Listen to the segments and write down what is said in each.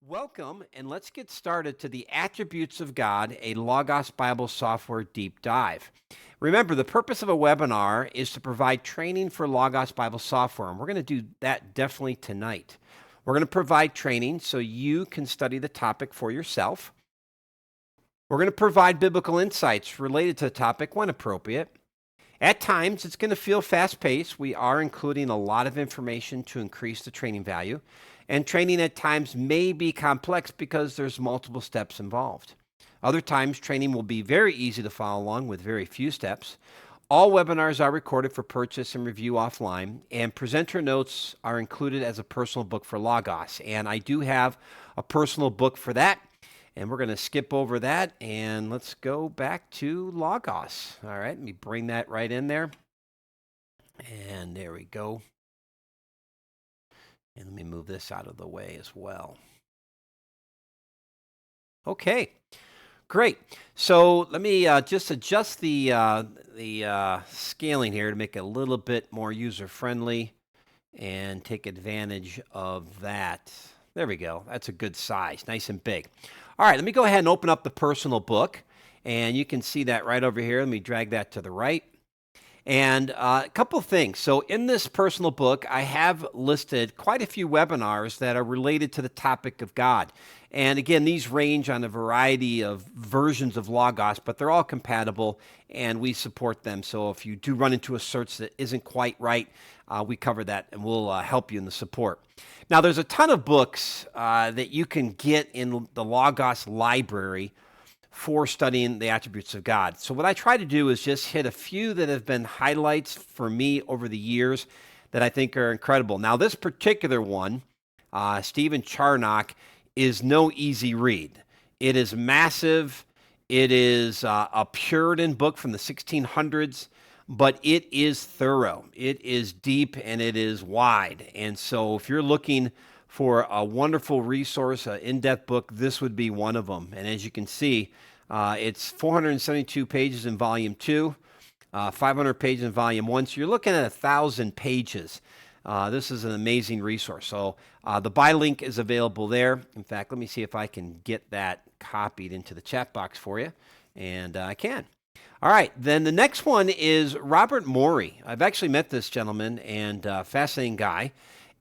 Welcome, and let's get started to the Attributes of God, a Logos Bible software deep dive. Remember, the purpose of a webinar is to provide training for Logos Bible software, and we're going to do that definitely tonight. We're going to provide training so you can study the topic for yourself. We're going to provide biblical insights related to the topic when appropriate. At times, it's going to feel fast-paced. We are including a lot of information to increase the training value. And training at times may be complex because there's multiple steps involved. Other times, training will be very easy to follow along with very few steps. All webinars are recorded for purchase and review offline, and presenter notes are included as a personal book for Logos. And I do have a personal book for that, and we're going to skip over that, and let's go back to Logos. All right, let me bring that right in there. And there we go. And let me move this out of the way as well. Okay, great. So let me just adjust the scaling here to make it a little bit more user-friendly and take advantage of that. There we go. That's a good size, nice and big. All right, let me go ahead and open up the personal book, and you can see that right over here. Let me drag that to the right. And a couple of things. So in this personal book, I have listed quite a few webinars that are related to the topic of God. And again, these range on a variety of versions of Logos, but they're all compatible and we support them. So if you do run into a search that isn't quite right, we cover that and we'll help you in the support. Now, there's a ton of books that you can get in the Logos library for studying the attributes of God. So what I try to do is just hit a few that have been highlights for me over the years that I think are incredible. Now, this particular one, Stephen Charnock, is no easy read. It is massive. It is a Puritan book from the 1600s, but it is thorough. It is deep and it is wide. And so if you're looking for a wonderful resource, an in-depth book, this would be one of them. And as you can see, it's 472 pages in Volume 2, 500 pages in Volume 1. So you're looking at 1,000 pages. This is an amazing resource. So the buy link is available there. In fact, let me see if I can get that copied into the chat box for you. And I can. All right, then the next one is Robert Morey. I've actually met this gentleman, and fascinating guy.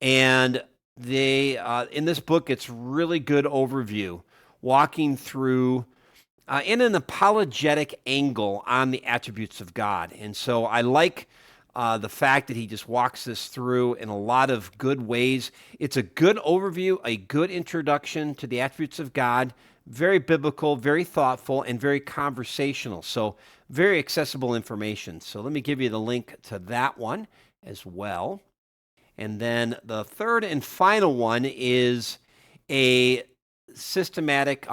And they in this book, it's really good overview, walking through in an apologetic angle on the attributes of God. And so I like the fact that he just walks this through in a lot of good ways. It's a good overview, a good introduction to the attributes of God, very biblical, very thoughtful, and very conversational. So very accessible information. So let me give you the link to that one as well. And then the third and final one is a systematic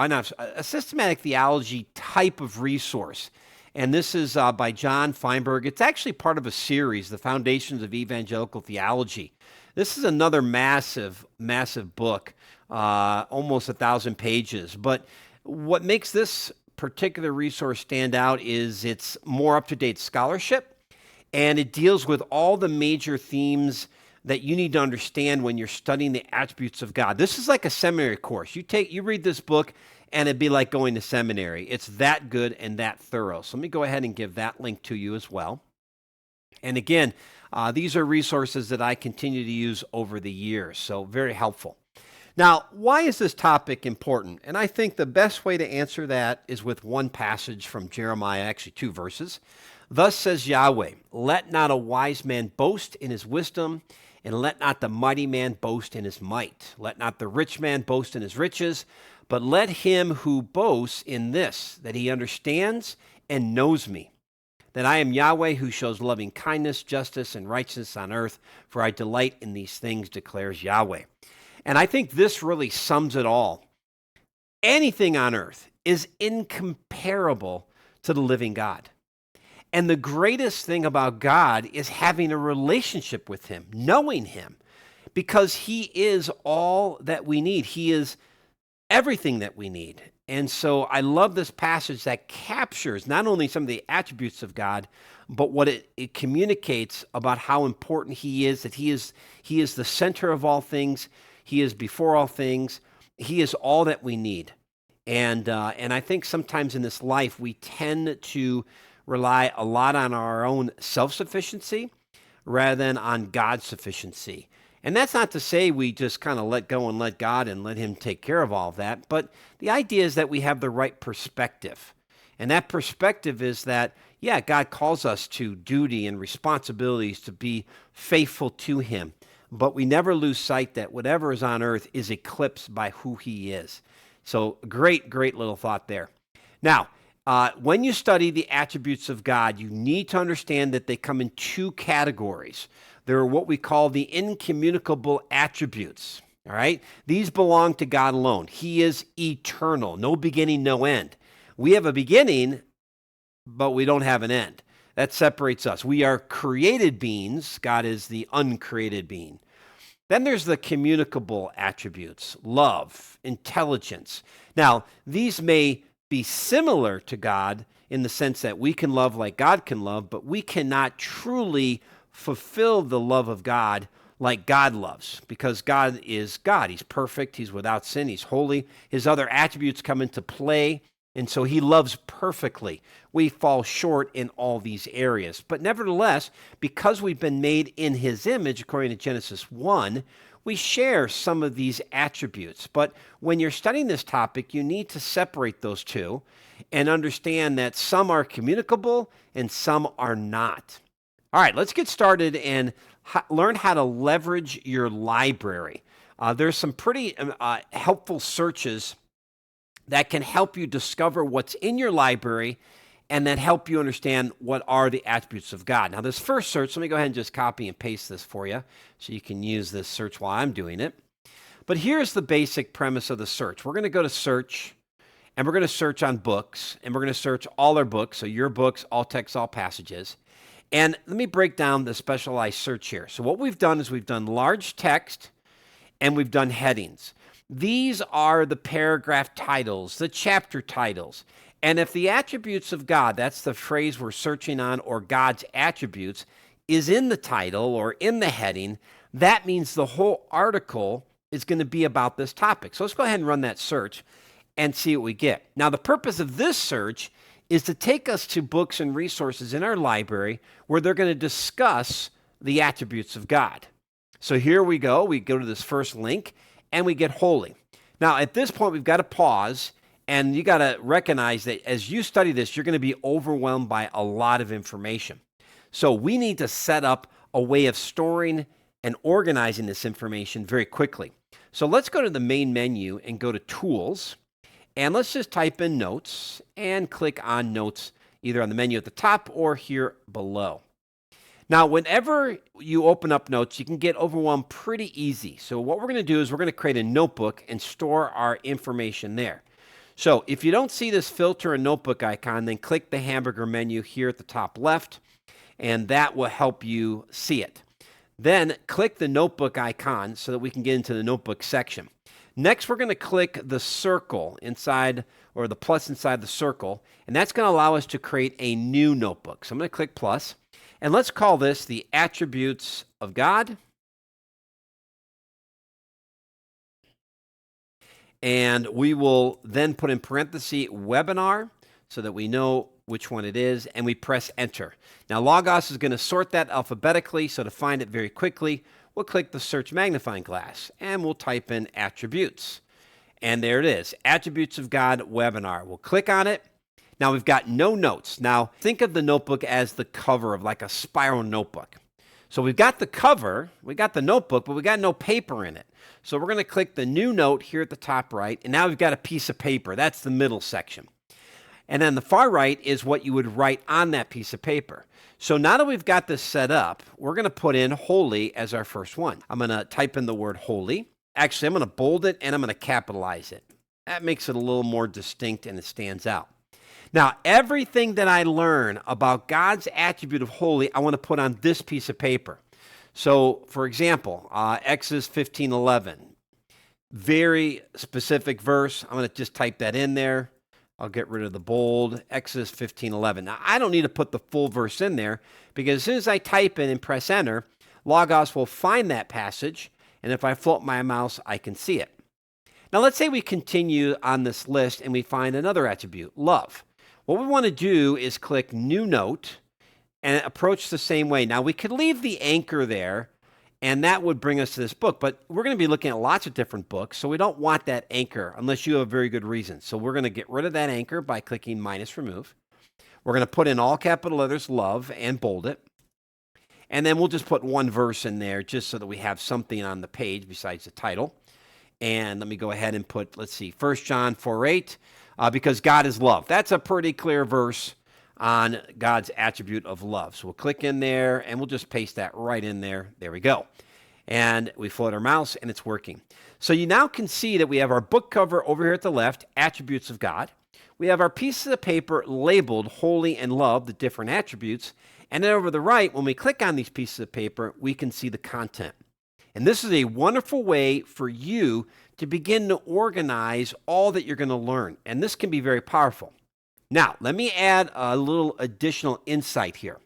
theology type of resource. And this is by John Feinberg. It's actually part of a series, The Foundations of Evangelical Theology. This is another massive, massive book, almost 1,000 pages. But what makes this particular resource stand out is it's more up-to-date scholarship, and it deals with all the major themes that you need to understand when you're studying the attributes of God. This is like a seminary course. You read this book, and it'd be like going to seminary. It's that good and that thorough. So let me go ahead and give that link to you as well. And again, these are resources that I continue to use over the years, so very helpful. Now, why is this topic important? And I think the best way to answer that is with one passage from Jeremiah, actually 2 verses. Thus says Yahweh, let not a wise man boast in his wisdom, and let not the mighty man boast in his might. Let not the rich man boast in his riches, but let him who boasts in this, that he understands and knows me, that I am Yahweh who shows loving kindness, justice, and righteousness on earth, for I delight in these things, declares Yahweh. And I think this really sums it all. Anything on earth is incomparable to the living God. And the greatest thing about God is having a relationship with him, knowing him, because he is all that we need. He is everything that we need. And so I love this passage that captures not only some of the attributes of God, but what it communicates about how important he is, that he is the center of all things, he is before all things, He is all that we need. And I think sometimes in this life, we tend to rely a lot on our own self-sufficiency rather than on God's sufficiency. And that's not to say we just kind of let go and let God and let him take care of all of that. But the idea is that we have the right perspective. And that perspective is that, yeah, God calls us to duty and responsibilities to be faithful to him. But we never lose sight that whatever is on earth is eclipsed by who he is. So great, great little thought there. Now, when you study the attributes of God, you need to understand that they come in two categories. There are what we call the incommunicable attributes. All right? These belong to God alone. He is eternal, no beginning, no end. We have a beginning, but we don't have an end. That separates us. We are created beings. God is the uncreated being. Then there's the communicable attributes, love, intelligence. Now, these may be similar to God in the sense that we can love like God can love, but we cannot truly fulfill the love of God like God loves, because God is God. He's perfect. He's without sin. He's holy. His other attributes come into play, and so he loves perfectly. We fall short in all these areas. But nevertheless, because we've been made in his image, according to Genesis 1, we share some of these attributes. But when you're studying this topic, you need to separate those two and understand that some are communicable and some are not. All right, let's get started and learn how to leverage your library. There's some pretty helpful searches that can help you discover what's in your library and that help you understand what are the attributes of God. Now, this first search, let me go ahead and just copy and paste this for you so you can use this search while I'm doing it. But here's the basic premise of the search. We're going to go to search, and we're going to search on books, and we're going to search all our books, so your books, all texts, all passages. And let me break down the specialized search here. So what we've done is we've done large text, and we've done headings. These are the paragraph titles, the chapter titles. And if the attributes of God, that's the phrase we're searching on, or God's attributes, is in the title or in the heading, that means the whole article is going to be about this topic. So let's go ahead and run that search and see what we get. Now, the purpose of this search is to take us to books and resources in our library where they're going to discuss the attributes of God. So here we go to this first link, and we get holy. Now, at this point, we've got to pause, and you got to recognize that as you study this, you're going to be overwhelmed by a lot of information. So we need to set up a way of storing and organizing this information very quickly. So let's go to the main menu and go to Tools, and let's just type in Notes and click on Notes, either on the menu at the top or here below. Now, whenever you open up Notes, you can get overwhelmed pretty easy. So what we're going to do is we're going to create a notebook and store our information there. So if you don't see this filter and notebook icon, then click the hamburger menu here at the top left, and that will help you see it. Then click the notebook icon so that we can get into the notebook section. Next, we're going to click the circle inside, or the plus inside the circle, and that's going to allow us to create a new notebook. So I'm going to click plus. And let's call this the attributes of God. And we will then put in parentheses webinar so that we know which one it is, and we press enter. Now, Logos is going to sort that alphabetically, so to find it very quickly, we'll click the search magnifying glass, and we'll type in attributes. And there it is, attributes of God webinar. We'll click on it. Now, we've got no notes. Now, think of the notebook as the cover of like a spiral notebook. So we've got the cover, we got the notebook, but we got no paper in it. So we're going to click the new note here at the top right, and now we've got a piece of paper. That's the middle section. And then the far right is what you would write on that piece of paper. So now that we've got this set up, we're going to put in holy as our first one. I'm going to type in the word holy. Actually, I'm going to bold it, and I'm going to capitalize it. That makes it a little more distinct, and it stands out. Now, everything that I learn about God's attribute of holy, I want to put on this piece of paper. So, for example, Exodus 15:11, very specific verse. I'm going to just type that in there. I'll get rid of the bold, Exodus 15:11. Now, I don't need to put the full verse in there because as soon as I type it and press enter, Logos will find that passage, and if I float my mouse, I can see it. Now let's say we continue on this list and we find another attribute, love. What we want to do is click New Note and approach the same way. Now we could leave the anchor there and that would bring us to this book, but we're going to be looking at lots of different books, so we don't want that anchor unless you have a very good reason. So we're going to get rid of that anchor by clicking minus remove. We're going to put in all capital letters love and bold it. And then we'll just put one verse in there just so that we have something on the page besides the title. And let me go ahead and put, let's see, 1 John 4:8, because God is love. That's a pretty clear verse on God's attribute of love. So we'll click in there and we'll just paste that right in there. There we go. And we float our mouse and it's working. So you now can see that we have our book cover over here at the left, attributes of God. We have our pieces of paper labeled holy and love, the different attributes. And then over the right, when we click on these pieces of paper, we can see the content. And this is a wonderful way for you to begin to organize all that you're going to learn. And this can be very powerful. Now, let me add a little additional insight here.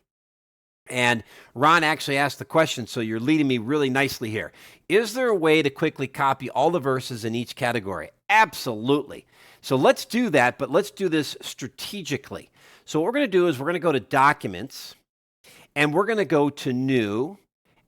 And Ron actually asked the question, so you're leading me really nicely here. Is there a way to quickly copy all the verses in each category? Absolutely. So let's do that, but let's do this strategically. So what we're going to do is we're going to go to Documents, and we're going to go to New,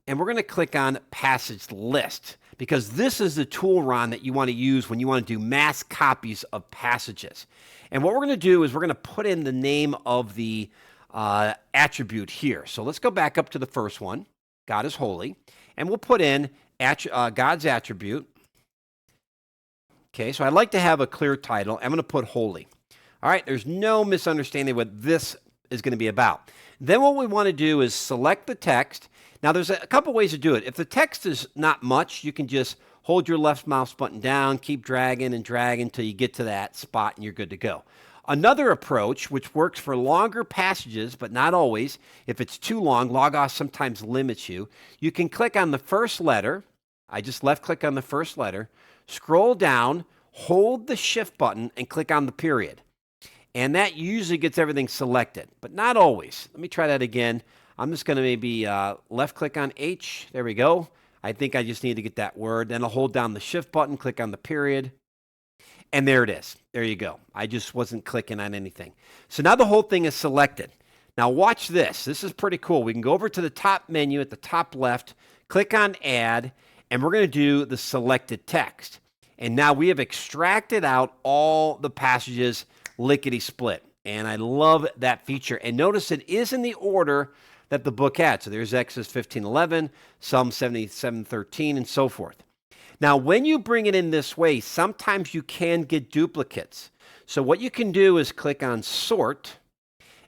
and we're going to click on Passage List, because this is the tool, Ron, that you want to use when you want to do mass copies of passages. And what we're going to do is we're going to put in the name of the attribute here. So let's go back up to the first one, God is holy, and we'll put in God's attribute. Okay, so I'd like to have a clear title. I'm going to put holy. All right, there's no misunderstanding what this is going to be about. Then what we want to do is select the text. Now, there's a couple ways to do it. If the text is not much, you can just hold your left mouse button down, keep dragging and dragging until you get to that spot and you're good to go. Another approach, which works for longer passages, but not always, if it's too long, Logos sometimes limits you, you can click on the first letter. I just left click on the first letter, scroll down, hold the shift button, and click on the period. And that usually gets everything selected, but not always. Let me try that again. I'm just going to maybe left click on H. There we go. I think I just need to get that word. Then I'll hold down the shift button, click on the period. And there it is. There you go. I just wasn't clicking on anything. So now the whole thing is selected. Now watch this. This is pretty cool. We can go over to the top menu at the top left, click on Add, and we're going to do the selected text. And now we have extracted out all the passages lickety-split. And I love that feature. And notice it is in the order that the book had. So there's Exodus 15:11, Psalm 77:13, and so forth. Now, when you bring it in this way, sometimes you can get duplicates. So what you can do is click on Sort,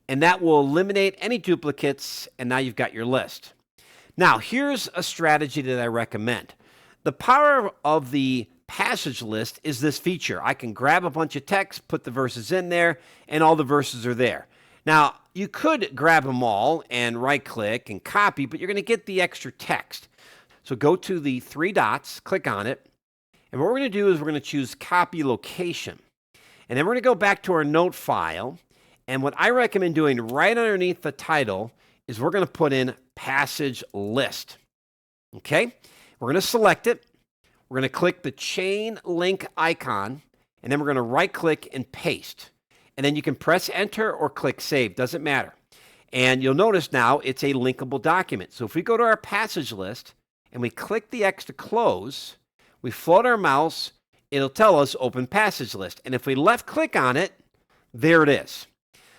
and that will eliminate any duplicates, and now you've got your list. Now, here's a strategy that I recommend. The power of the passage list is this feature. I can grab a bunch of text, put the verses in there, and all the verses are there. Now, you could grab them all and right-click and copy, but you're going to get the extra text. So go to the three dots, click on it, and what we're going to do is we're going to choose Copy Location. And then we're going to go back to our note file, and what I recommend doing right underneath the title is we're going to put in Passage List. Okay? We're going to select it. We're going to click the chain link icon, and then we're going to right-click and paste. And then you can press Enter or click Save, doesn't matter. And you'll notice now it's a linkable document. So if we go to our passage list, and we click the X to close, we float our mouse, it'll tell us Open Passage List. And if we left click on it, there it is.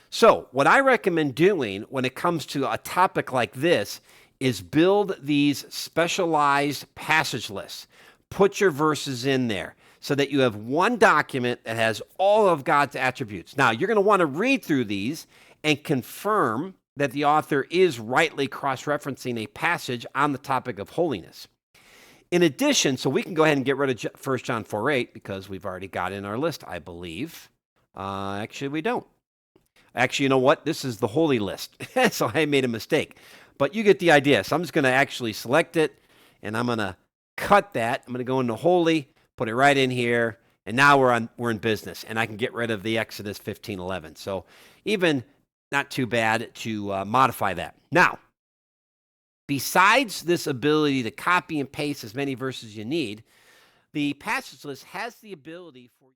So what I recommend doing when it comes to a topic like this is build these specialized passage lists. Put your verses in there so that you have one document that has all of God's attributes. Now, you're going to want to read through these and confirm that the author is rightly cross-referencing a passage on the topic of holiness. In addition, so we can go ahead and get rid of 1 John 4:8 because we've already got it in our list, I believe. Actually, we don't. Actually, you know what? This is the holy list, so I made a mistake. But you get the idea. So I'm just going to actually select it, and I'm going to cut that. I'm going to go into holy, put it right in here, and now we're in business, and I can get rid of the Exodus 15:11. So even not too bad to modify that. Now, besides this ability to copy and paste as many verses you need, The passage list has the ability for